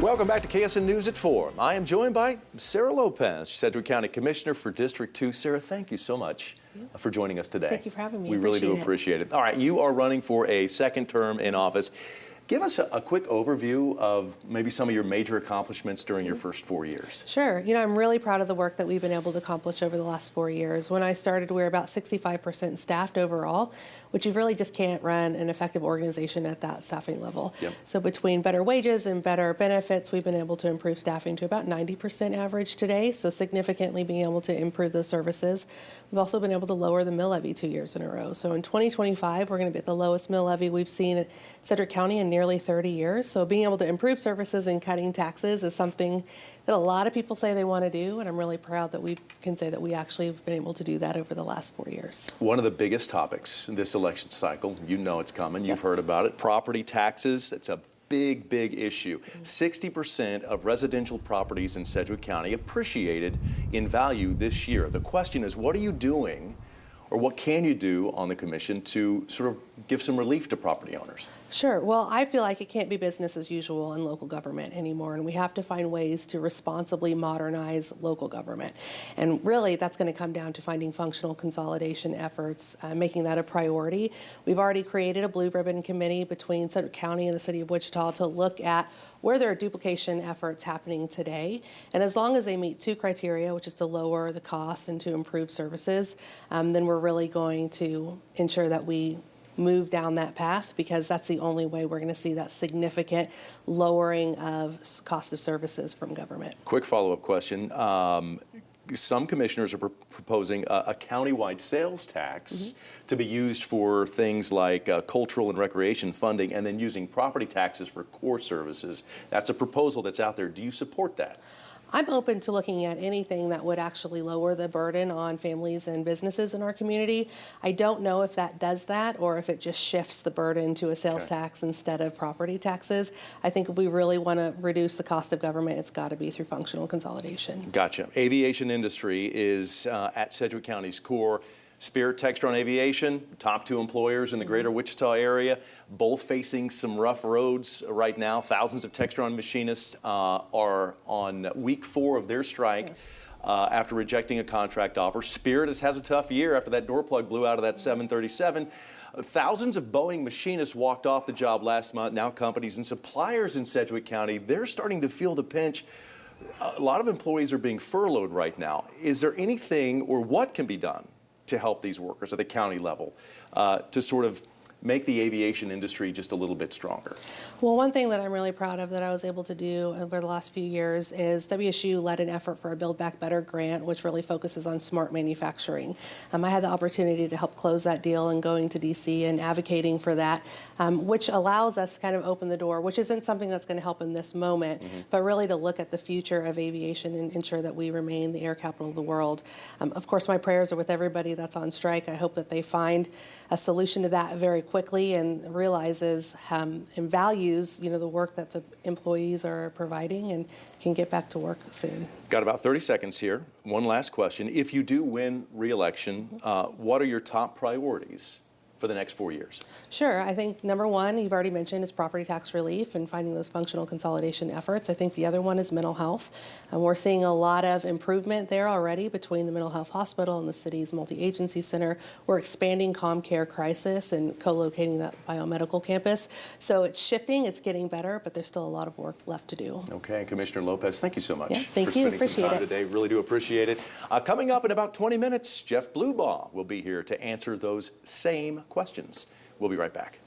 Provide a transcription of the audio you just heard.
Welcome back to KSN News at 4. I am joined by Sarah Lopez, Sedgwick County Commissioner for District 2. Sarah, thank you so much for joining us today. Thank you for having me. We really do appreciate it. All right, you are running for a second term in office. Give us a quick overview of maybe some of your major accomplishments during your first 4 years. Sure. You know, I'm really proud of the work that we've been able to accomplish over the last 4 years. When I started, we were about 65% staffed overall, which you really just can't run an effective organization at that staffing level. Yep. So between better wages and better benefits, we've been able to improve staffing to about 90% average today, so significantly being able to improve those services. We've also been able to lower the mill levy 2 years in a row. So in 2025, we're going to be at the lowest mill levy we've seen at Sedgwick County in nearly 30 years. So being able to improve services and cutting taxes is something that a lot of people say they want to do, and I'm really proud that we can say that we actually have been able to do that over the last 4 years. One of the biggest topics in this election cycle, you know it's coming, you've heard about it, property taxes. It's a big issue. 60% of residential properties in Sedgwick County appreciated in value this year. The question is, what are you doing, or what can you do on the commission to sort of give some relief to property owners? Sure. Well, I feel like it can't be business as usual in local government anymore, and we have to find ways to responsibly modernize local government. And really, that's going to come down to finding functional consolidation efforts, making that a priority. We've already created a blue ribbon committee between Sedgwick County and the city of Wichita to look at where there are duplication efforts happening today. And as long as they meet two criteria, which is to lower the cost and to improve services, then we're really going to ensure that we move down that path, because that's the only way we're going to see that significant lowering of cost of services from government. Quick follow-up question. Some commissioners are proposing a countywide sales tax to be used for things like cultural and recreation funding, and then using property taxes for core services. That's a proposal that's out there. Do you support that? I'm open to looking at anything that would actually lower the burden on families and businesses in our community. I don't know if that does that, or if it just shifts the burden to a sales tax instead of property taxes. I think if we really want to reduce the cost of government, it's got to be through functional consolidation. Gotcha. Aviation industry is at Sedgwick County's core. Spirit, Textron Aviation, top two employers in the greater Wichita area, both facing some rough roads right now. Thousands of Textron machinists are on week 4 of their strike after rejecting a contract offer. Spirit has a tough year after that door plug blew out of that 737. Thousands of Boeing machinists walked off the job last month. Now companies and suppliers in Sedgwick County, they're starting to feel the pinch. A lot of employees are being furloughed right now. Is there anything, or what can be done to help these workers at the county level to sort of make the aviation industry just a little bit stronger? Well, one thing that I'm really proud of that I was able to do over the last few years is WSU led an effort for a Build Back Better grant, which really focuses on smart manufacturing. I had the opportunity to help close that deal and going to DC and advocating for that, which allows us to kind of open the door, which isn't something that's going to help in this moment, but really to look at the future of aviation and ensure that we remain the air capital of the world. Of course, my prayers are with everybody that's on strike. I hope that they find a solution to that very quickly and realizes and values, you know, the work that the employees are providing, and can get back to work soon. Got about 30 seconds here. One last question. If you do win re-election, what are your top priorities for the next 4 years? Sure. I think number one, you've already mentioned, is property tax relief and finding those functional consolidation efforts. I think the other one is mental health. And we're seeing a lot of improvement there already between the mental health hospital and the city's multi-agency center. We're expanding ComCare Crisis and co-locating that biomedical campus. So it's shifting, it's getting better, but there's still a lot of work left to do. Okay, Commissioner Lopez, thank you so much for spending some time today. Really do appreciate it. Coming up in about 20 minutes, Jeff Blubaugh will be here to answer those same questions. We'll be right back.